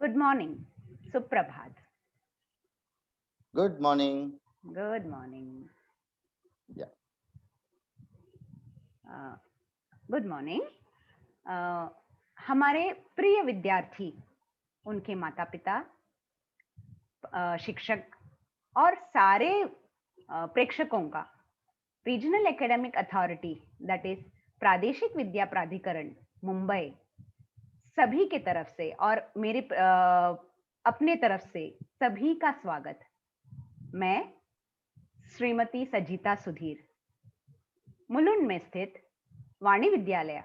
Good morning. Suprabhat. Good morning. Good morning. Yeah. Uh, Good morning. हमारे प्रिय विद्यार्थी, उनके माता पिता, शिक्षक और सारे प्रेक्षकों का regional academic authority that is प्रादेशिक विद्या प्राधिकरण मुंबई सभी के तरफ से और मेरे अपने तरफ से सभी का स्वागत। मैं श्रीमती सजीता सुधीर मुलुंड में स्थित वाणी विद्यालय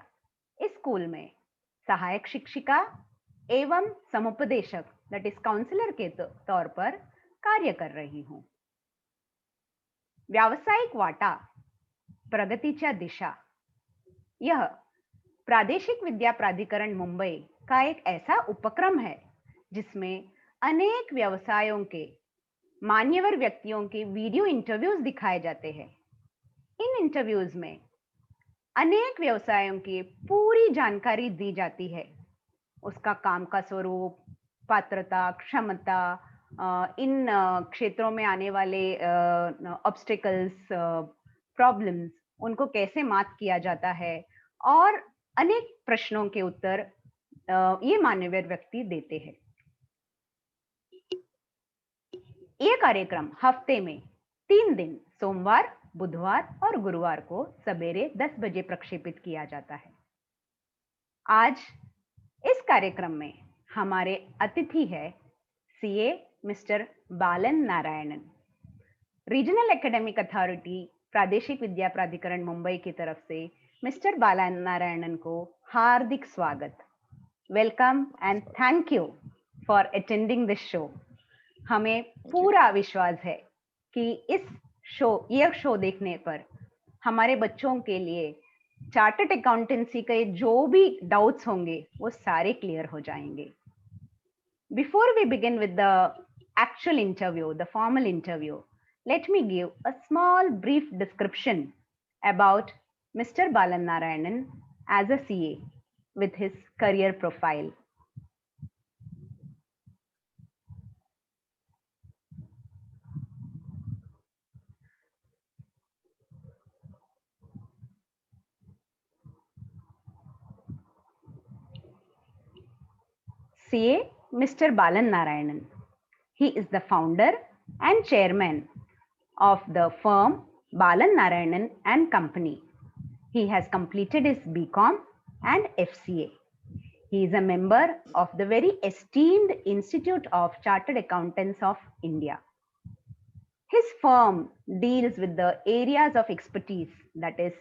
इस स्कूल में सहायक शिक्षिका एवं समुपदेशक दैट इज काउंसलर के तौर पर कार्य कर रही हूं। व्यावसायिक वाटा प्रगतीच्या दिशा यह प्रादेशिक विद्या प्राधिकरण मुंबई का एक ऐसा उपक्रम है जिसमें अनेक व्यवसायों के मान्यवर व्यक्तियों के वीडियो इंटरव्यूज दिखाए जाते हैं। इन इंटरव्यूज में अनेक व्यवसायों की पूरी जानकारी दी जाती है, उसका काम का स्वरूप, पात्रता, क्षमता, इन क्षेत्रों में आने वाले ऑब्स्टिकल्स, प्रॉब्लम्स, उनको कैसे मात किया जाता है और अनेक प्रश्नों के उत्तर ये मान्यवर व्यक्ति देते हैं। ये कार्यक्रम हफ्ते में 3 दिन सोमवार, बुधवार और गुरुवार को सवेरे 10 बजे प्रक्षेपित किया जाता है। आज इस कार्यक्रम में हमारे अतिथि है सीए मिस्टर बालन नारायणन। रीजनल एकेडमिक अथॉरिटी प्रादेशिक विद्या प्राधिकरण मुंबई की तरफ से मिस्टर बालन नारायणन को हार्दिक स्वागत। Welcome and thank you for attending this show. हमें पूरा विश्वास है कि यह शो देखने पर हमारे बच्चों के लिए चार्टर्ड अकाउंटेंसी के जो भी डाउट्स होंगे वो सारे क्लियर हो जाएंगे। Before we begin with the actual interview, the formal interview, let me give a small brief description about Mr. Balan Narayanan as a CA with his career profile. CA Mr. Balan Narayanan. He is the founder and chairman of the firm Balan Narayanan and Company. He has completed his BCom and FCA. He is a member of the very esteemed Institute of Chartered Accountants of India. His firm deals with the areas of expertise that is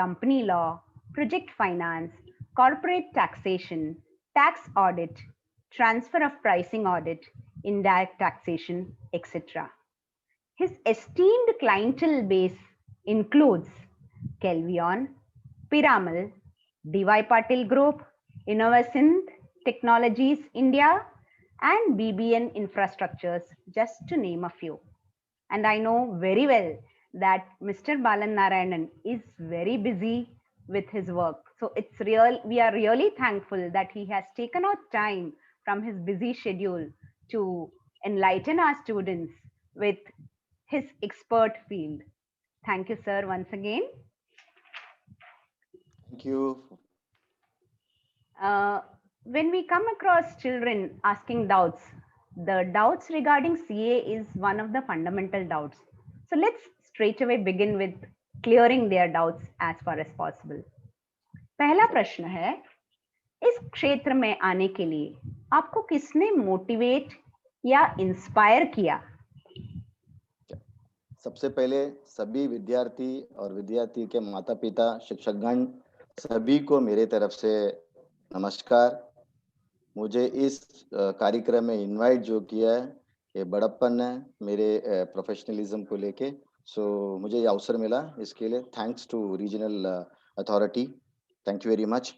company law, project finance, corporate taxation, tax audit, transfer of pricing audit, indirect taxation, etc. His esteemed clientele base includes Kelvion, Piramal, DY Patil Group, Innovasynth Technologies India, and BBN Infrastructures, just to name a few. And I know very well that Mr. Balan Narayanan is very busy with his work. So we are really thankful that he has taken out time from his busy schedule to enlighten our students with his expert field. Thank you, sir, once again. Thank you. When we come across children asking doubts, the doubts regarding CA is one of the fundamental doubts. So let's straight away begin with clearing their doubts as far as possible. पहला प्रश्न है, इस क्षेत्र में आने के लिए आपको किसने मोटिवेट या इंस्पायर किया? सबसे पहले सभी विद्यार्थी और विद्यार्थी के माता पिता, शिक्षकगण सभी को मेरे तरफ से नमस्कार। मुझे इस कार्यक्रम में इनवाइट जो किया है ये बड़प्पन है मेरे प्रोफेशनलिज्म को लेके। सो मुझे ये अवसर मिला, इसके लिए thanks to regional authority, thank you very much.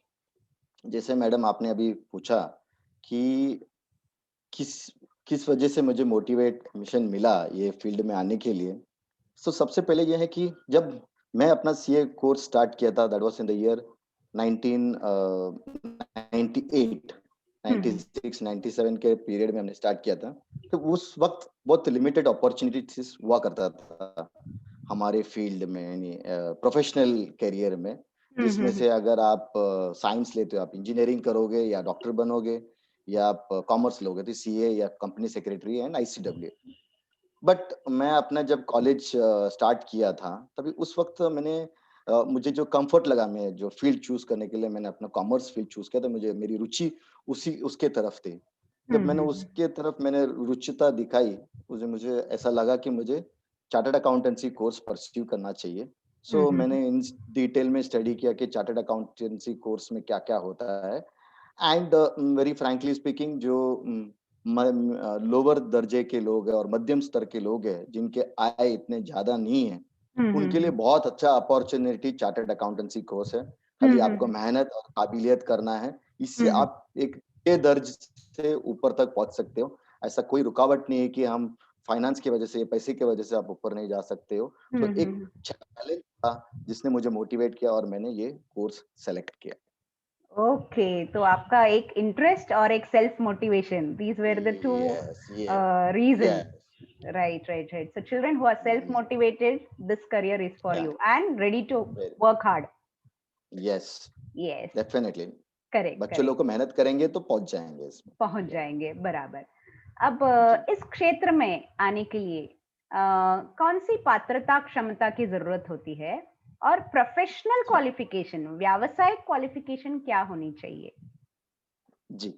जैसे मैडम आपने अभी पूछा कि किस वजह से मुझे मोटिवेट मिशन मिला ये फील्ड में आने के लिए, तो सबसे पहले ये है कि जब मैं अपना सीए कोर्स स्टार्ट किया था, that was in the year 1998 96 97 के पीरियड में हमने स्टार्ट किया था। तो उस वक्त बहुत लिमिटेड अपॉर्चुनिटीज हुआ करता था हमारे फील्ड में, यानी प्रोफेशनल करियर में, जिसमें से अगर आप साइंस लेते हो आप इंजीनियरिंग करोगे या डॉक्टर बनोगे, या आप कॉमर्स लोगे तो सीए या company secretary and ICW. But मैं अपना जब कॉलेज स्टार्ट किया था तभी उस वक्त मुझे जो कंफर्ट लगा, मैं जो फील्ड चूज करने के लिए मैंने अपना कॉमर्स फील्ड चूज किया, तो मुझे मेरी रुचि उसी उसके तरफ थी। जब मैंने उसके तरफ मैंने रुचिता दिखाई, मुझे मुझे ऐसा लगा कि मुझे चार्टर्ड अकाउंटेंसी कोर्स परस्यू करना चाहिए। सो मैंने इन डिटेल में स्टडी किया कि चार्टर्ड अकाउंटेंसी कोर्स में क्या क्या होता है। एंड वेरी फ्रैंकली स्पीकिंग, जो लोअर दर्जे के लोग हैं और मध्यम स्तर के लोग हैं जिनके आय इतने ज्यादा नहीं है, उनके लिए बहुत अच्छा अपॉर्चुनिटी चार्टर्ड अकाउंटेंसी कोर्स है। खाली आपको मेहनत और काबिलियत करना है, इससे आप एक दर्ज से ऊपर तक पहुंच सकते हो। ऐसा कोई रुकावट नहीं है कि हम फाइनेंस की वजह से, पैसे की वजह से आप ऊपर नहीं जा सकते हो। तो एक चैलेंज था जिसने मुझे मोटिवेट किया और मैंने ये कोर्स सेलेक्ट किया। ओके, तो आपका एक इंटरेस्ट और एक self motivation, these were the two Yes, yes, reason. yes. Right, right, right. So children who are self motivated, this career is for Yeah, you and ready to very. work hard. Yes, Yes, definitely. correct, बच्चे correct. लोग को मेहनत करेंगे तो पहुंच जाएंगे इसमें। पहुंच Yeah, जाएंगे, बराबर. अब जी। इस क्षेत्र में आने के लिए कौन सी पात्रता क्षमता की जरूरत होती है, और प्रोफेशनल जी क्वालिफिकेशन, व्यावसायिक क्वालिफिकेशन क्या होनी चाहिए? जी,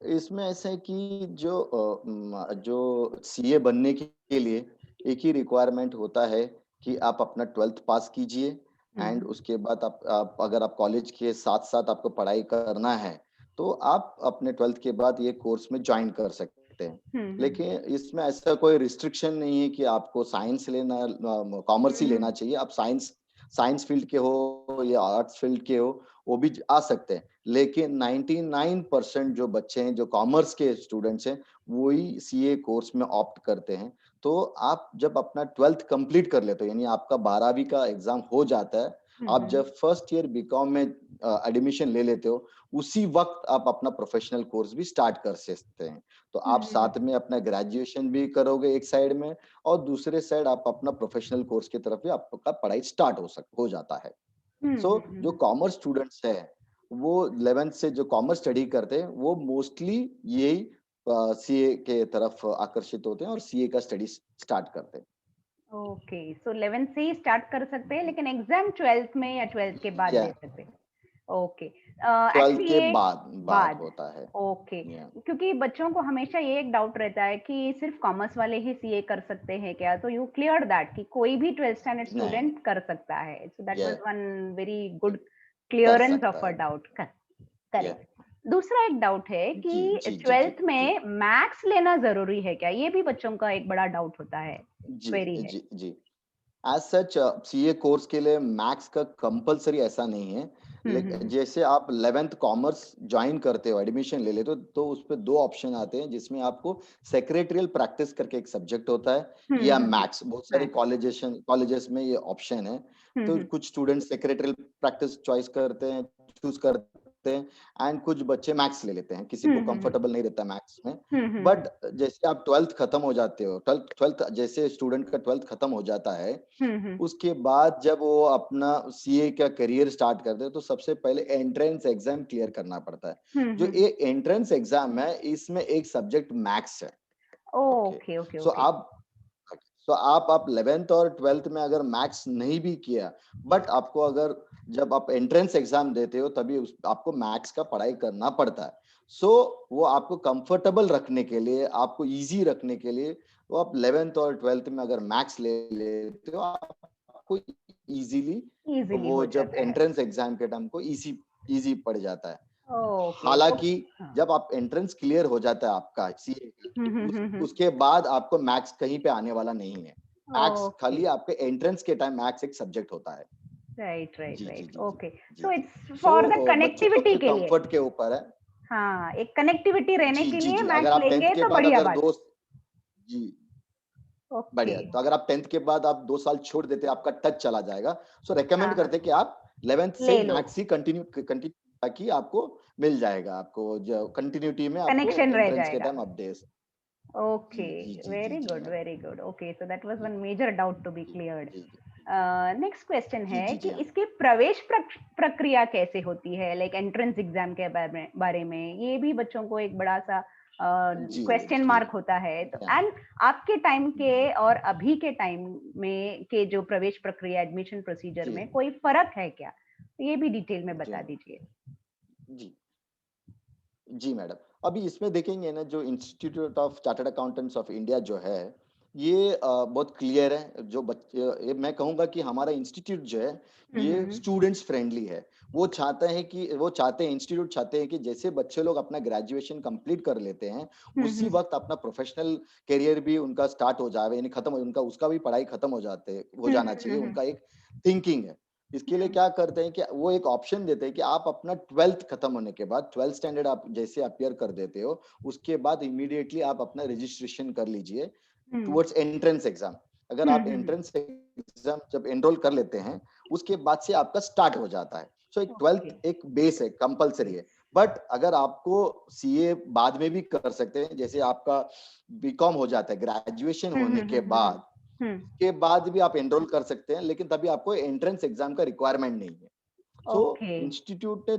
इसमें ऐसा है कि जो सीए बनने के लिए एक ही रिक्वायरमेंट होता है कि आप अपना 12th पास कीजिए। एंड उसके बाद आप अगर आप कॉलेज के साथ साथ आपको पढ़ाई करना है तो आप अपने 12th के बाद ये कोर्स में ज्वाइन कर सकते हैं। लेकिन इसमें ऐसा कोई रिस्ट्रिक्शन नहीं है कि आपको साइंस लेना, कॉमर्स ही लेना चाहिए। आप साइंस साइंस फील्ड के हो या आर्ट्स फील्ड के हो, वो भी आ सकते हैं। लेकिन 99% जो बच्चे हैं जो कॉमर्स के स्टूडेंट्स हैं, वही सीए कोर्स में ऑप्ट करते हैं। तो आप जब अपना 12th कंप्लीट कर लेते हो, यानी आपका 12वीं का एग्जाम हो जाता है, आप जब फर्स्ट ईयर बीकॉम में एडमिशन ले लेते हो, उसी वक्त आप अपना प्रोफेशनल कोर्स भी स्टार्ट कर सकते हैं। तो आप साथ में अपना ग्रेजुएशन भी करोगे एक साइड में, और दूसरे साइड आप अपना प्रोफेशनल कोर्स की तरफ भी आपका पढ़ाई स्टार्ट हो जाता है। सो जो कॉमर्स स्टूडेंट्स है, वो 11th से जो कॉमर्स स्टडी करते हैं वो मोस्टली यही सीए के तरफ आकर्षित होते हैं और सीए का स्टडी स्टार्ट करते हैं। ओके, सो 11th से ही स्टार्ट कर सकते हैं, लेकिन एग्जाम 12th में या 12th के बाद या दे सकते हैं? ओके, 12th एक्चुअली के ये बाद बाद. होता है। ओके, या क्योंकि बच्चों को हमेशा ये एक डाउट रहता है कि सिर्फ कॉमर्स वाले ही सीए कर सकते हैं क्या, तो यू क्लियर दैट कि कोई भी 12th स्टैंडर्ड नहीं, स्टूडेंट कर सकता है. सो दैट ये वाज वन वेरी गुड कर क्लियरेंस ऑफ सकता अ है। डाउट. या करेक्ट. दूसरा एक डाउट है जी कि जी जी जी 12th जी में मैथ्स लेना जरूरी है क्या? ये भी बच्चों का एक बड़ा डाउट होता है, जी क्वेरी है. जी जी। एज सच सीए कोर्स के लिए मैथ्स का कंपलसरी ऐसा नहीं है। लेकिन जैसे आप 11th कॉमर्स ज्वाइन करते हो, एडमिशन ले लेते हो, तो उस पे दो ऑप्शन आते हैं जिसमें आपको सेक्रेटरियल प्रैक्टिस करके एक सब्जेक्ट होता है, या मैथ्स। बहुत सारे मैथ्स. कॉलेजेस में ये ऑप्शन है। तो कुछ स्टूडेंट सेक्रेटरियल प्रैक्टिस चॉइस करते हैं, चूज करते हैं, एंड कुछ बच्चे मैथ्स ले लेते हैं, किसी को कंफर्टेबल नहीं रहता मैथ्स में। बट जैसे आप 12th खत्म हो जाते हो, 12th जैसे स्टूडेंट का 12th खत्म हो जाता है, उसके बाद जब वो अपना सीए का करियर स्टार्ट करते हैं तो सबसे पहले एंट्रेंस एग्जाम क्लियर करना पड़ता है। जो ये एंट्रेंस एग्जाम है, इसमें एक सब्जेक्ट मैथ्स है। Okay, okay, okay, so okay. आप 11th और 12th में अगर मैथ्स नहीं भी किया, बट आपको अगर जब आप एंट्रेंस एग्जाम देते हो तभी आपको मैथ्स का पढ़ाई करना पड़ता है। सो वो आपको कंफर्टेबल रखने के लिए, आपको इजी रखने के लिए, तो आप 11th और 12th में अगर मैथ्स ले लेते हो, आपको इजीली इजीली वो हो जब जाता है. एंट्रेंस एग्जाम के टाइम को इजी इजी पड़ जाता है। ओके, तो हालांकि हाँ. जब आप एंट्रेंस क्लियर हो जाता है आपका सीए का, उसके बाद आपको मैथ्स कहीं पे आने वाला नहीं है। मैथ्स ओके, खाली आपके एंट्रेंस के टाइम मैथ्स एक सब्जेक्ट होता है। राइट, राइट, जी जी राइट. जी जी ओके, जी सो जी। इट्स सो फॉर द बच्चे लोग कनेक्टिविटी के के लिए. कंफर्ट के ऊपर है। हाँ, एक कनेक्टिविटी रहने जी के जी लिए जी, अगर मैथ्स आप 10th लेंगे के तो बाद बढ़िया अगर बात. दोस्त जी ओके. बढ़िया, तो अगर आप 10th के बाद आप 2 साल छोड़ देते, आपका टच चला जाएगा। सो रेकमेंड हाँ, हाँ, करते कि आप 11th से ले लो. मैथ्स ही कंटिन्यू कंटिन्यू ताकि आपको मिल जाएगा, आपको जो कंटिन्यूटी में आपको कनेक्शन रह एंट्रेंस के जाएगा। टाइम आप दे। जी Okay, जी जी जी very जी good, ma'am. very good. Okay, so that was जी one major doubt to be जी cleared. जी नेक्स्ट क्वेश्चन जी है जी कि जी हाँ। इसकी प्रवेश प्रक्रिया कैसे होती है, लाइक एंट्रेंस एग्जाम के बारे में ये भी बच्चों को एक बड़ा सा जी क्वेश्चन जी मार्क होता है। तो हाँ एंड आपके टाइम के जी और अभी के टाइम में के जो प्रवेश प्रक्रिया एडमिशन प्रोसीजर जी में कोई फर्क है क्या, तो ये भी डिटेल में जी बता दीजिए। जी जी मैडम। अभी इसमें देखेंगे ना, जो institute of chartered accountants of India जो है, ये बहुत क्लियर है। जो बच्चे, ये मैं कहूँगा कि हमारा इंस्टीट्यूट जो है ये हम्म स्टूडेंट्स फ्रेंडली है। वो चाहते हैं, इंस्टीट्यूट चाहते हैं कि जैसे बच्चे लोग अपना ग्रेजुएशन कंप्लीट कर लेते हैं, उसी हम्म वक्त अपना प्रोफेशनल करियर भी उनका स्टार्ट हो जाए, यानी खत्म, उनका उसका भी पढ़ाई खत्म हो जाना चाहिए, हम्म उनका एक थिंकिंग है। इसके लिए क्या करते हैं कि वो एक ऑप्शन देते हैं कि आप अपना 12th खत्म होने के बाद, 12th स्टैंडर्ड आप जैसे अपियर कर देते हो, उसके बाद इमीडिएटली आप अपना रजिस्ट्रेशन कर लीजिए टुवर्ड्स एंट्रेंस एग्जाम। अगर आप हम्म एंट्रेंस एग्जाम जब एनरोल कर लेते हैं, उसके बाद से आपका स्टार्ट हो जाता है। सो एक ओके 12th एक बेस है, कंपलसरी है। बट अगर आपको सीए बाद में भी कर सकते हैं, जैसे आपका बीकॉम हो जाता है ग्रेजुएशन होने के बाद, हम्म के बाद भी आप एनरोल कर सकते हैं, लेकिन तभी आपको एंट्रेंस एग्जाम का रिक्वायरमेंट नहीं है। सो ओके इंस्टीट्यूट ने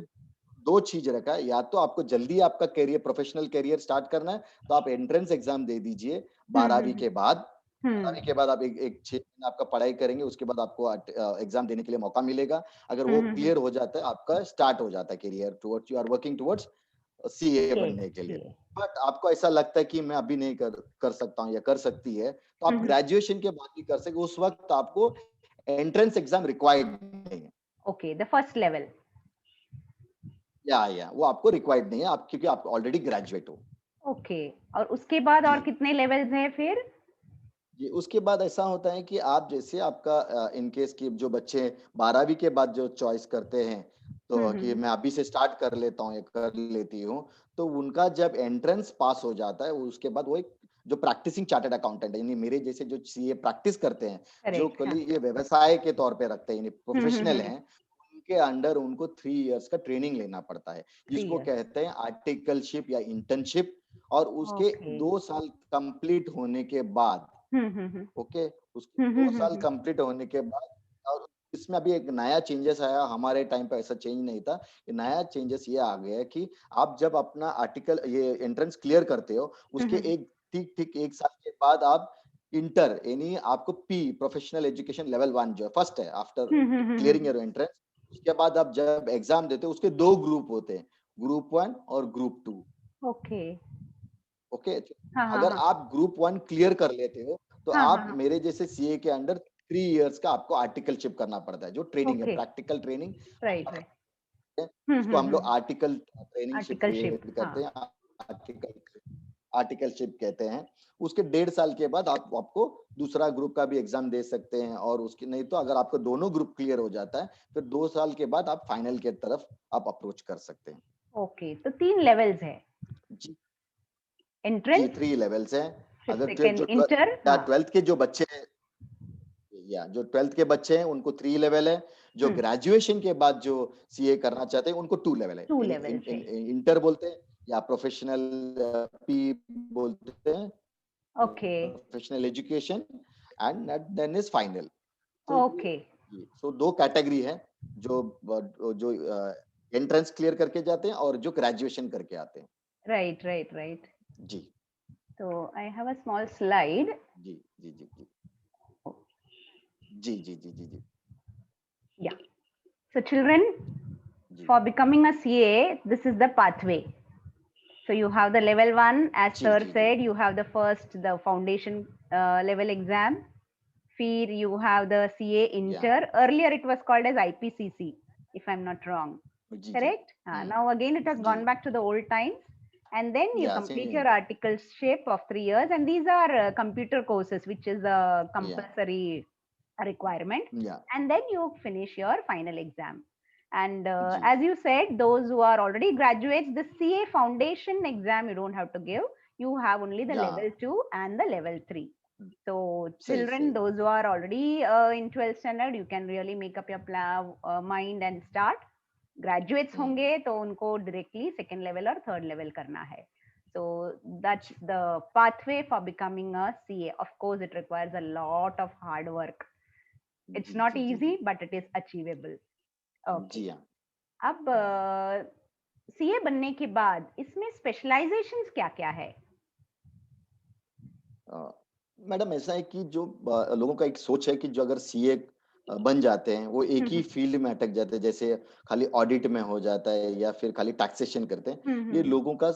दो चीज रखा है, या तो आपको जल्दी आपका करियर, प्रोफेशनल करियर स्टार्ट करना है, तो आप एंट्रेंस एग्जाम दे दीजिए बारहवीं हम्म के बाद। हम्म 12वीं के बाद आप एक 6 महीने आपका पढ़ाई करेंगे, उसके बाद आपको एग्जाम देने के लिए मौका मिलेगा। अगर वो हम्म क्लियर हो जाता है, आपका स्टार्ट हो जाता है career towards, you are working towards CA के बनने के लिए। के बट आपको ऐसा लगता है कि मैं अभी नहीं कर सकता हूँ या कर सकती है, तो आप ग्रेजुएशन के बाद भी कर सकते, उस वक्त आपको एंट्रेंस एग्जाम रिक्वायर्ड नहीं है। Okay, the first level. या वो आपको रिक्वायर्ड नहीं है, आप क्योंकि आप ऑलरेडी ग्रेजुएट हो। ओके, और उसके बाद और जी कितने लेवल्स हैं फिर? जी। उसके बाद ऐसा होता है कि आप जैसे आपका इन केस की जो बच्चे 12वीं के बाद जो चॉइस करते हैं, तो कि हम्म मैं अभी से स्टार्ट कर लेता हूँ या कर लेती हूँ, तो उनका जब एंट्रेंस पास हो जाता है, उसके बाद वो एक जो प्रैक्टिसिंग चार्टर्ड अकाउंटेंट है, यानी मेरे जैसे जो सीए प्रैक्टिस करते हैं, जो करेक्ट, हाँ। कल ये व्यवसाय के तौर पे रखते हैं, यानी प्रोफेशनल हम्म हैं, उनके अंडर उनको 3 इयर्स का ट्रेनिंग लेना पड़ता है, 3 जिसको इयर्स। कहते हैं आर्टिकलशिप या इंटर्नशिप। और उसके ओके। 2 साल कंप्लीट होने के बाद, हम्म ओके, उसके 2 साल हम्म। कंप्लीट होने के बाद, और इसमें अभी एक नया चेंजेस आया, हमारे टाइम पे ऐसा चेंज नहीं था। ये नया चेंजेस ये आ गया है कि आप जब अपना आर्टिकल ये एंट्रेंस क्लियर करते हो, उसके एक ठीक ठीक 1 साल के बाद आप इंटर, यानी आपको पी, प्रोफेशनल एजुकेशन लेवल 1 जो है, फर्स्ट है आफ्टर क्लियरिंग योर एंट्रेंस। उसके बाद आप जब एग्जाम देते हो, उसके 2 ग्रुप होते हैं, ग्रुप 1 और ग्रुप 2। ओके। ओके, हाँ हाँ अगर हाँ आप ग्रुप 1 क्लियर कर लेते हो, तो हाँ हाँ आप हाँ। मेरे जैसे सीए के अंडर 3 इयर्स का आपको आर्टिकलशिप करना पड़ता है, जो ट्रेनिंग है, okay, practical training right right. है, जिसको हम लोग आर्टिकल ट्रेनिंगशिप आर्टिकलशिप, हाँ। कहते हैं, आर्टिकल आर्टिकलशिप कहते हैं। उसके 1.5 साल के बाद आप आपको दूसरा ग्रुप का भी एग्जाम दे सकते हैं, और उसकी नहीं तो अगर आपको दोनों ग्रुप क्लियर हो जाता है, फिर 2 साल के बाद आप फाइनल के तरफ आप अप्रोच कर सकते हैं। ओके, तो 3 लेवल्स है, जी जी, एंट्रेंस, 3 लेवल्स हैं। फिर अगर सेकंड इंटर, हाँ। 12th के जो बच्चे हैं, या जो 12th के बच्चे हैं, उनको 3 लेवल है। जो हम्म ग्रेजुएशन के बाद जो सीए करना चाहते हैं, उनको 2 लेवल है, 2 यानी लेवल्स है। इंटर बोलते हैं, या प्रोफेशनल पी बोलते हैं, okay professional education, and then is final. तो ओके, ये सो 2 कैटेगरी है, जो जो एंट्रेंस क्लियर करके जाते हैं और जो ग्रेजुएशन करके आते हैं। Right right right. जी तो I have a small slide. जी जी जी जी जी जी जी जी जी Yeah. So children, जी for becoming a CA, this is the pathway. So you have the level 1, as जी sir जी जी said, you have the first, the foundation level exam. Fear you have the CA या Inter. Earlier it was called as IPCC, if I'm not wrong. जी जी Correct? Now again it has जी gone back to the old times. And then you या complete same your articleship of 3 years. And these are computer courses, which is a या compulsory requirement. या And then you finish your final exam. And जी as जी you said, those who are already graduates, the CA foundation exam you don't have to give. You have only the या level 2 and the level 3. So सही children, सही those who are already in 12th standard, you can really make up your mind and start. Graduates होंगे तो उनको directly second level और third level करना है. So that's the pathway for becoming a CA. Of course, it requires a lot of hard work. It's ji not ji ji easy, ji but it is achievable. Okay. जी हाँ. अब CA बनने के बाद इसमें specialisations क्या-क्या है? अ, madam ऐसा है कि जो लोगों का एक सोच है कि जो अगर सीए बन जाते हैं वो एक हुँ, ही हुँ. फील्ड में अटक जाते हैं, जैसे खाली ऑडिट में हो जाता है या फिर खाली टैक्सेशन करते हैं. हुँ, हुँ, ये हुँ. लोगों का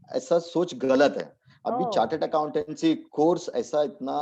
ऐसा सोच गलत है. अभी ओह! चार्टर्ड अकाउंटेंसी कोर्स ऐसा इतना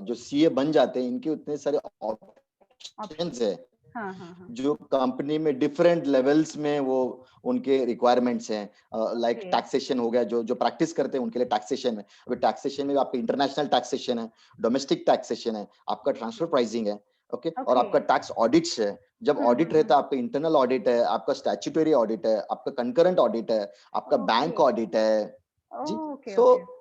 जो सीए बन जाते हैं इनके उतने सारे ऑप्शंस ऑप्शंस. है हाँ, हाँ, हाँ. जो कंपनी में डिफरेंट लेवल्स में वो उनके रिक्वायरमेंट्स हैं. Like okay. टैक्सेशन हो गया, जो जो प्रैक्टिस करते हैं उनके लिए टैक्सेशन है. अभी टैक्सेशन में आपका इंटरनेशनल टैक्सेशन है, डोमेस्टिक टैक्सेशन है, आपका ट्रांसफर ओके. प्राइसिंग है. ओके, और ओके. आपका टैक्स ऑडिट्स है. जब हुँ, हुँ, ऑडिट रहता हुँ. है आपका इंटरनल ऑडिट है, आपका स्टैट्यूटरी ऑडिट है, आपका कंकरेंट ऑडिट है, आपका ओके. बैंक ऑडिट है. जी. Okay, so okay.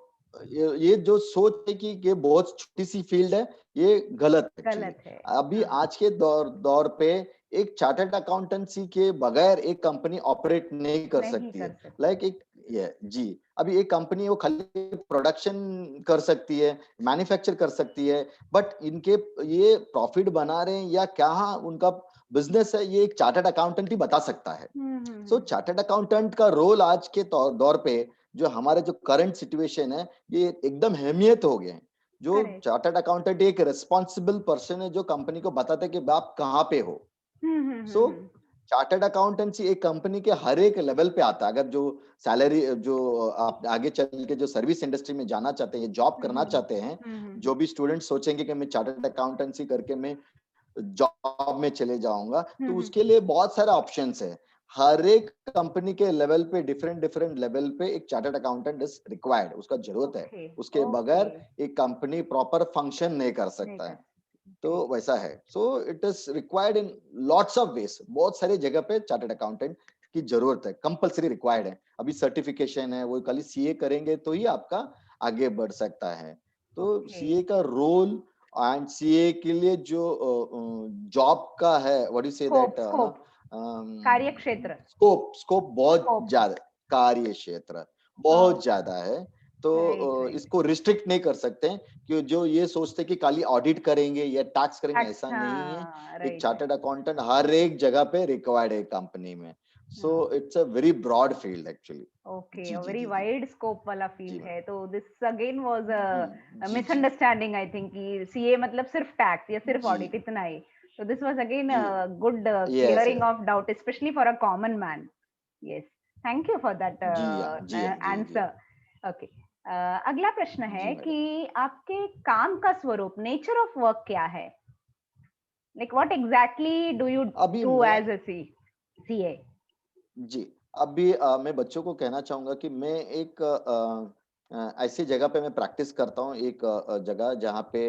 ये जो सोच है कि ये बहुत छोटी सी फील्ड है, ये गलत है एक्चुअली. गलत है. अभी हाँ, आज के दौर दौर पे एक चार्टर्ड अकाउंटेंसी के बगैर एक कंपनी ऑपरेट नहीं कर नहीं सकती कर है. सकती. लाइक एक ये जी. अभी एक कंपनी वो खाली प्रोडक्शन कर सकती है, मैन्युफैक्चर कर सकती है, बट इनके ये प्रॉफिट बना रहे हैं या क्या उनका बिजनेस है, ये एक चार्टर्ड अकाउंटेंट ही बता सकता है. हुँ, हुँ, सो हुँ, हुँ. चार्टर्ड अकाउंटेंट का रोल आज के दौर पे जो हमारे जो करंट सिचुएशन है ये एकदम अहमियत हो गए हैं. जो करेक्ट. चार्टर्ड अकाउंटेंट एक रिस्पॉन्सिबल पर्सन है जो कंपनी को बताता है कि आप कहाँ पे हो. हुँ, हुँ, हुँ, सो हुँ. चार्टर्ड अकाउंटेंसी एक कंपनी के हर एक लेवल पे आता है. अगर जो सैलरी जो आप आगे चल के जो सर्विस इंडस्ट्री में जाना चाहते हैं, जॉब हुँ, करना हुँ. चाहते हैं, हुँ, हुँ, जो हुँ. भी स्टूडेंट सोचेंगे कि मैं चार्टर्ड अकाउंटेंसी करके मैं जॉब में चले जाऊंगा, हुँ, तो हुँ. उसके लिए बहुत सारे ऑप्शंस है. हर एक कंपनी के लेवल पे डिफरेंट डिफरेंट लेवल पे एक चार्टर्ड अकाउंटेंट इज रिक्वायर्ड, उसका जरूरत है. ओके, उसके ओके. बगैर एक कंपनी प्रॉपर फंक्शन नहीं कर नहीं सकता कर है. सकती. तो ग्रेट. वैसा है. So it is required in lots of ways. बहुत सारी जगह पे चार्टर्ड अकाउंटेंट की जरूरत है, कंपलसरी रिक्वायर्ड है. अभी सर्टिफिकेशन है, वो खाली सीए करेंगे तो ही आपका आगे बढ़ सकता है. तो ओके. सीए का रोल एंड सीए के लिए जो जॉब का है, व्हाट यू से स्कोप, दैट ना, स्कोप. कार्यक्षेत्र. स्कोप स्कोप बहुत स्कोप. ज्यादा. कार्य क्षेत्र बहुत ओके. ज्यादा है. तो राइट, राइट. इसको रिस्ट्रिक्ट नहीं कर सकते हैं कि जो ये सोचते हैं कि खाली ऑडिट करेंगे या टैक्स करेंगे, ऐसा अच्छा. नहीं है. एक राइट, राइट. चार्टर्ड अकाउंटेंट हर एक जगह पे रिक्वायर्ड है कंपनी में. सो हाँ. It's a very broad field actually. Okay, जी अ जी वेरी जी जी वाइड स्कोप वाला जी फील्ड मैडम. है. तो दिस अगेन वाज़ जी अ जी जी मिसअंडरस्टैंडिंग आई थिंक कि सीए मतलब सिर्फ टैक्स या सिर्फ जी ऑडिट इतना ही. So this was again जी. a good yes clearing of doubt, especially for a common man. Yes. Thank you for that जी हाँ जी हाँ जी जी answer. Okay. अगला प्रश्न जी है मैडम. कि आपके काम का स्वरूप, नेचर ऑफ वर्क क्या है? Like what exactly do you अभी do मैं as a CA? जी, अभी मैं बच्चों को कहना चाहूँगा कि मैं एक ऐसी जगह पे मैं प्रैक्टिस करता हूँ, एक जगह जहाँ पे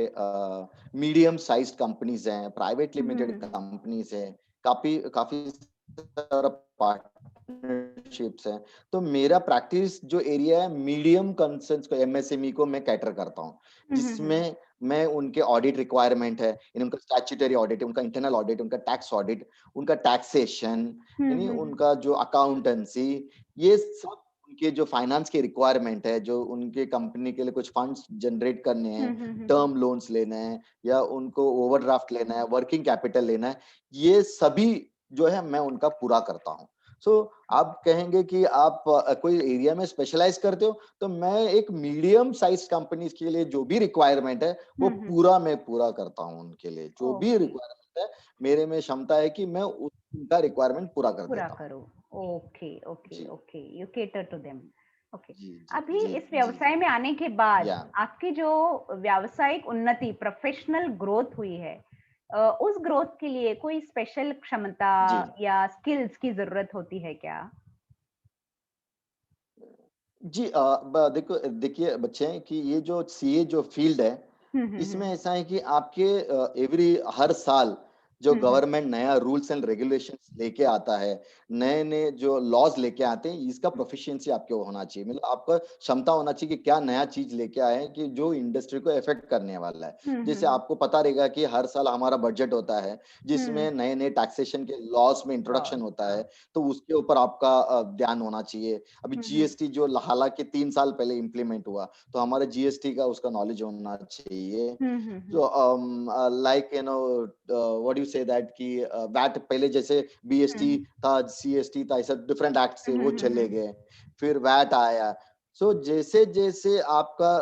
मीडियम साइज़्ड कंपनीज़ हैं, प्राइवेट हुँ, हुँ, लिमिटेड हुँ, हुँ. कंपनीज़ हैं, काफ़ी काफ़ी सारा पार्टनरशिप्स हैं. तो मेरा प्रैक्टिस जो एरिया है मीडियम कंसर्न्स को, एमएसएमई को मैं कैटर करता हूँ, हुँ, हुँ, हुँ. जिसमें मैं उनके ऑडिट रिक्वायरमेंट है, उनका स्टैट्यूटरी ऑडिट, उनका इंटरनल ऑडिट, उनका टैक्स ऑडिट, उनका टैक्सेशन, हुँ, यानी हुँ, हुँ. उनका जो अकाउंटेंसी, ये सब उनके जो फाइनेंस की रिक्वायरमेंट है, जो उनके कंपनी के लिए कुछ फंड्स जनरेट करने हुँ, हैं, हुँ, हुँ, हुँ. टर्म लोन्स लेना है या उनको ओवरड्राफ्ट लेना है, वर्किंग कैपिटल लेना है, ये सभी जो है मैं उनका पूरा करता हूँ. सो आप कहेंगे कि आप कोई एरिया में स्पेशलाइज करते हो, तो मैं एक मीडियम साइज कंपनीज के लिए जो भी रिक्वायरमेंट है वो हुँ, हुँ. पूरा मैं पूरा करता हूँ. उनके लिए जो भी ओके. रिक्वायरमेंट है, मेरे में क्षमता है कि मैं उनका रिक्वायरमेंट पूरा कर पूरा देता हूँ. करो. ओके, ओके, जी okay. You cater to them. Okay. जी जी अभी जी इस जी जी. व्यवसाय में आने के बाद या आपकी जो व्यावसायिक उन्नति, प्रोफेशनल ग्रोथ हुई है, उस ग्रोथ के लिए कोई स्पेशल क्षमता जी या स्किल्स की ज़रूरत होती है क्या? जी. देखो देखिए बच्चे कि ये जो सीए जो फील्ड है, हुँ, हुँ, इसमें हुँ. ऐसा है कि आपके एवरी हर साल जो गवर्नमेंट नया रूल्स एंड रेगुलेशंस लेके आता है, नए नए जो लॉज लेके आते हैं, इसका प्रोफिशिएंसी आपके होना चाहिए, मतलब आपका क्षमता होना चाहिए कि क्या नया चीज लेके आए हैं कि जो इंडस्ट्री को इफेक्ट करने वाला है। जैसे आपको पता रहेगा कि हर साल हमारा बजट होता है जिसमें नए नए टैक्सेशन के लॉज में इंट्रोडक्शन होता है, तो उसके ऊपर आपका ध्यान होना चाहिए। अभी जीएसटी जो हालांकि 3 साल पहले इम्प्लीमेंट हुआ, तो हमारे जीएसटी का उसका नॉलेज होना चाहिए। So like what do you say that कि वैट पहले जैसे बीएसटी था, सीएसटी था, ऐसा डिफरेंट एक्ट से वो चले गए, फिर वैट आया। सो जैसे जैसे आपका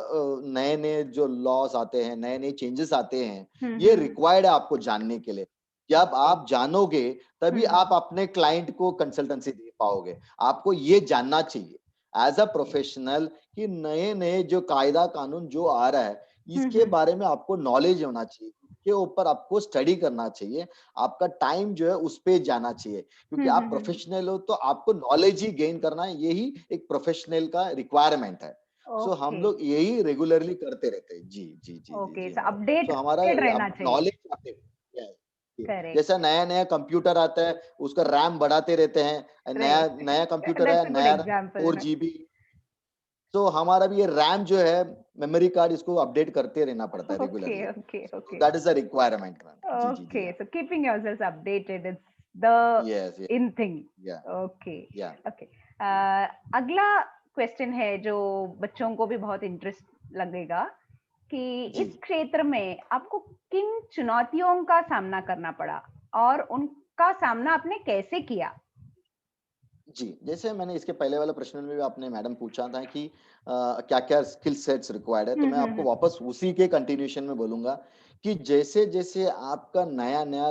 नए नए जो लॉस आते हैं, नए नए चेंजेस आते हैं, ये रिक्वायर्ड है आपको जानने के लिए। जब आप जानोगे तभी आप अपने क्लाइंट को कंसल्टेंसी दे पाओगे। आपको ये जानना चाहिए एज अ प्रोफेशनल कि नए नए जो कायदा कानून जो आ रहा है, इसके बारे में आपको नॉलेज होना चाहिए, इसके ऊपर आपको स्टडी करना चाहिए, आपका टाइम जो है उस पे जाना चाहिए, क्योंकि आप प्रोफेशनल हो तो आपको नॉलेज ही गेन करना है, यही एक प्रोफेशनल का रिक्वायरमेंट है। सो हम लोग यही रेगुलरली करते रहते हैं। जी जी जी जी ओके, जी सो मैडम। सो हमारा अपडेटेड रहना चाहिए। नॉलेज करेक्ट, जैसा नया नया कंप्यूटर आता है, उसका रैम बढ़ाते रहते हैं, नया राइट, नया कंप्यूटर है, दैट्स अ गुड नया एग्जांपल। 4 GB, तो हमारा भी ये रैम जो है, मेमोरी कार्ड, इसको अपडेट करते रहना पड़ता है okay regularly. Okay so okay that is a requirement ma'am. जी जी जी okay, yeah so keeping yourself updated is the yes in thing. Yeah okay yeah okay, अगला क्वेश्चन है जो बच्चों को भी बहुत इंटरेस्ट लगेगा कि जी इस क्षेत्र में आपको किन चुनौतियों का सामना करना पड़ा और उनका सामना आपने कैसे किया? जी। जैसे मैंने इसके पहले वाले प्रश्न में भी आपने मैडम पूछा था कि क्या क्या स्किल सेट्स रिक्वायर्ड है, तो मैं आपको हम्म वापस उसी के कंटिन्यूशन में बोलूंगा कि जैसे जैसे आपका नया नया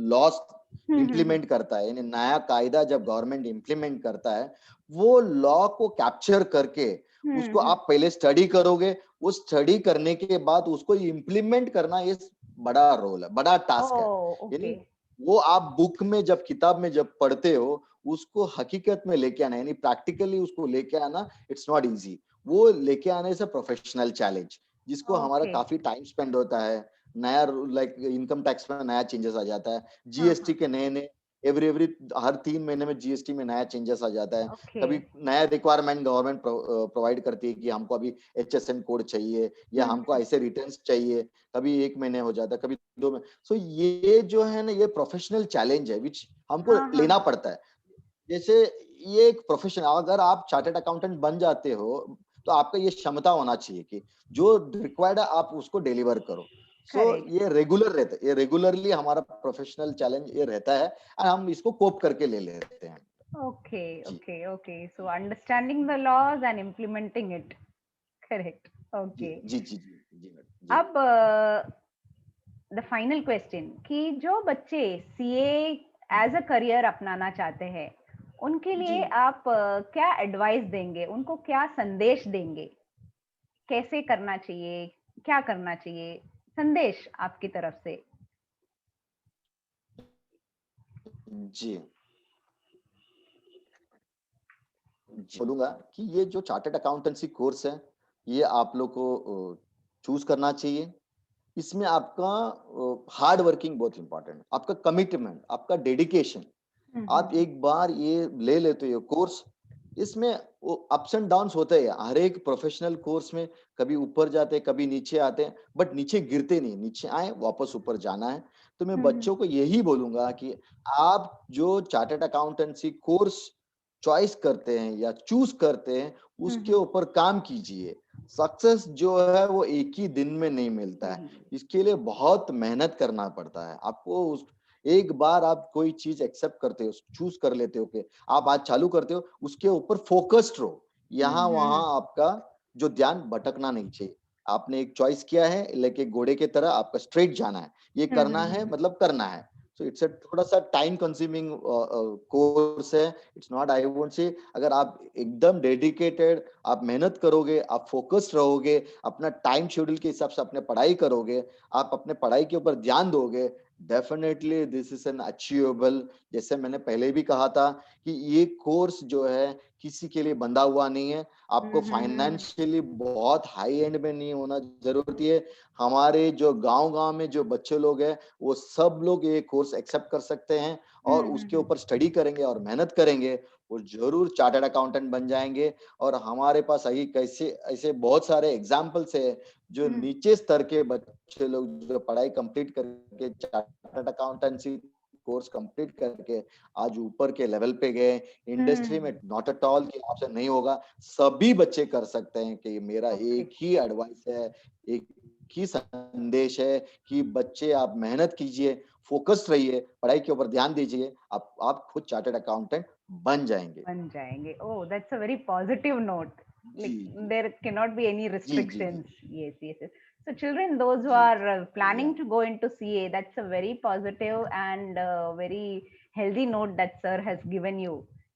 लॉस हम्म इम्प्लीमेंट करता है, यानी नया कायदा जब गवर्नमेंट इम्प्लीमेंट करता है, वो लॉ को कैप्चर करके उसको हम्म, आप पहले स्टडी करोगे, वो स्टडी करने के बाद उसको इम्प्लीमेंट करना, ये बड़ा रोल है, बड़ा ओ टास्क है। ओके, यानी वो आप बुक में जब, किताब में जब पढ़ते हो, उसको हकीकत में लेके आना, यानी प्रैक्टिकली उसको लेके आना, इट्स नॉट इजी। वो लेके आने से प्रोफेशनल चैलेंज, जिसको हमारा ओके, काफी टाइम स्पेंड होता है। नया लाइक इनकम टैक्स में नया चेंजेस आ जाता है, हाँ जीएसटी हाँ, के नए नए, एवरी एवरी हर 3 महीने में जीएसटी में नया चेंजेस आ जाता है। ओके, कभी नया रिक्वायरमेंट गवर्नमेंट प्रोवाइड करती है कि हमको अभी एचएसएन कोड चाहिए, या हमको ऐसे रिटर्न्स चाहिए, कभी 1 महीने हो जाता है, कभी 2 महीने। सो ये जो है ना, ये प्रोफेशनल चैलेंज है विच हमको हाँ हाँ लेना हाँ, पड़ता है। जैसे ये एक प्रोफेशन, अगर आप चार्टर्ड अकाउंटेंट बन जाते हो, तो आपका ये क्षमता होना चाहिए कि जो रिक्वायर्ड है आप उसको डिलीवर करो। सो करेक्ट, ये रेगुलर रहता है, ये रेगुलरली हमारा प्रोफेशनल चैलेंज ये रहता है, और हम इसको कोप करके ले लेते हैं। ओके जी okay okay, so understanding the laws and implementing it, correct, जी ओके। जी जी जी जी मैडम जी। अब द फाइनल क्वेश्चन कि जो बच्चे सीए एज अ करियर अपनाना चाहते हैं, उनके जी लिए आप क्या एडवाइस देंगे, उनको क्या संदेश देंगे, कैसे करना चाहिए, क्या करना चाहिए, संदेश आपकी तरफ से? जी बोलूंगा कि ये जो चार्टर्ड अकाउंटेंसी कोर्स है, ये आप लोग को चूज करना चाहिए। इसमें आपका हार्ड वर्किंग बहुत इंपॉर्टेंट है, आपका कमिटमेंट, आपका डेडिकेशन। आप हम्म एक बार ये ले लेते हो कोर्स, इसमें वो अप्स एंड डाउन्स होते हैं हर एक प्रोफेशनल कोर्स में, कभी ऊपर जाते हैं, कभी नीचे आते हैं, बट नीचे गिरते नहीं, नीचे आए वापस ऊपर जाना है। तो मैं हम्म बच्चों को यही बोलूंगा कि आप जो चार्टर्ड अकाउंटेंसी कोर्स चॉइस करते हैं या चूज करते हैं, उसके हम्म, ऊपर काम कीजिए। सक्सेस जो है वो एक ही दिन में नहीं मिलता है, नहीं, इसके लिए बहुत मेहनत करना पड़ता है आपको। उस एक बार आप कोई चीज एक्सेप्ट करते हो, चूज कर लेते हो कि आप आज चालू करते हो, उसके ऊपर फोकस्ड रहो। यहाँ वहां हम्म, आपका जो ध्यान भटकना नहीं चाहिए। आपने एक चॉइस किया है, लेके घोड़े की तरह आपका स्ट्रेट जाना है, ये करना है, हम्म, मतलब करना है। सो इट्स अ थोड़ा सा टाइम कंज्यूमिंग कोर्स है, it's not, I won't say, अगर आप एकदम डेडिकेटेड, आप मेहनत करोगे, आप फोकस्ड रहोगे, अपना टाइम शेड्यूल के हिसाब से अपने पढ़ाई करोगे, आप अपने पढ़ाई के ऊपर ध्यान दोगे, definitely this is an achievable. जैसे मैंने पहले भी कहा था कि ये कोर्स जो है किसी के लिए बंधा हुआ नहीं है। आपको Mm-hmm. फाइनेंशियली बहुत हाई एंड में नहीं होना जरूरती है। हमारे जो गांव-गांव में जो बच्चे लोग हैं वो सब लोग ये कोर्स एक्सेप्ट कर सकते हैं और उसके ऊपर स्टडी करेंगे और मेहनत करेंगे, वो जरूर चार्टर्ड अकाउंटेंट बन जाएंगे। और हमारे पास अभी कैसे ऐसे बहुत सारे एग्जाम्पल्स है जो नीचे स्तर के बच्चे लोग जो पढ़ाई कंप्लीट करके चार्टर्ड अकाउंटेंसी कोर्स कंप्लीट करके आज ऊपर के लेवल पे गए। इंडस्ट्री में नॉट एट ऑल कि आपसे नहीं होगा, सभी बच्चे कर सकते हैं। कि मेरा Okay. एक ही एडवाइस है, एक ही संदेश है कि बच्चे आप मेहनत कीजिए, फोकस्ड रहिए, पढ़ाई के ऊपर ध्यान दीजिए, आप खुद चार्टर्ड अकाउंटेंट बन जाएंगे। बन जाएंगे. Oh, that's a very positive note. Ji Like ji there cannot be any जी जी जी restrictions. Yes, yes, yes. So children, those who ji are या planning to go into CA, that's a very positive and very healthy note that sir has given you.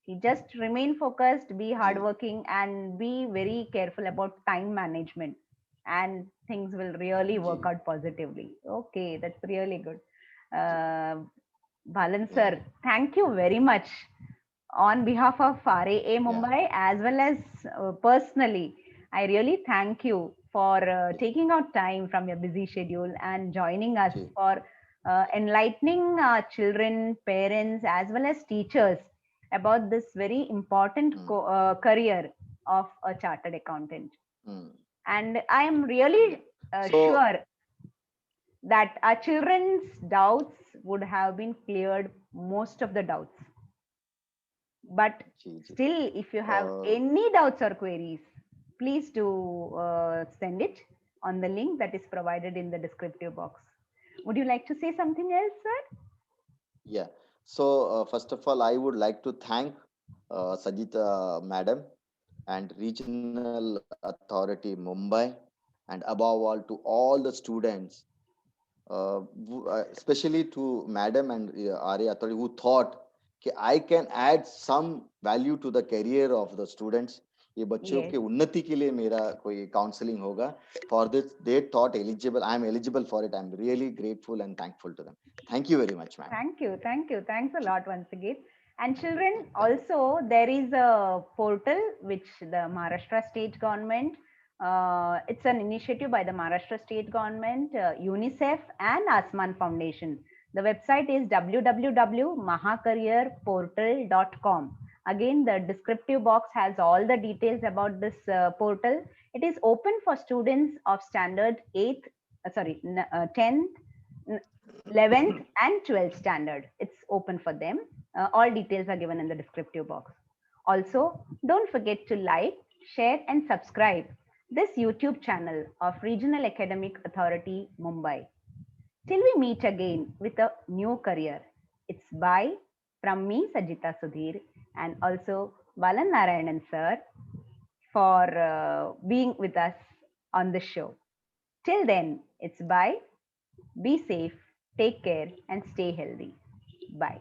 You just remain focused, be ji hardworking, and be very careful about time management, and things will really ji work out positively. Okay, that's really good. Ji Balan या sir, thank you very much on behalf of RAA या Mumbai as well as personally. I really thank you for taking out time from your busy schedule and joining us ji for enlightening children, parents, as well as teachers about this very important hmm career of a chartered accountant. Hmm And I am really या सो sure that our children's doubts would have been cleared, most of the doubts. But ji ji still, if you have any doubts or queries, please do send it on the link that is provided in the descriptive box. Would you like to say something else, sir? yeah, so first of all I would like to thank Sajita madam and regional authority Mumbai, and above all to all the students, especially to madam and RA authority who thought कि I can add some value to the career of the students. ये बच्चों Yes. के उन्नति के लिए मेरा कोई counselling होगा. For this they thought eligible, I am eligible for it. I am really grateful and thankful to them. Thank you very much, ma'am. Thank you. Thank you. Thanks a ji, lot once again. And children, thank you. also, there is a portal which the Maharashtra state government, it's an initiative by the Maharashtra state government, UNICEF, and Asman Foundation. The website is www.mahacareerportal.com. Again, the descriptive box has all the details about this portal. It is open for students of standard 8th, 10th, 11th and 12th standard. It's open for them. All details are given in the descriptive box. Also, don't forget to like, share, and subscribe this YouTube channel of Regional Academic Authority Mumbai. Till we meet again with a new career, it's bye from me, Sajita Sudhir, and also Balan Narayanan sir for being with us on the show. Till then, it's bye. Be safe, take care, and stay healthy. Bye.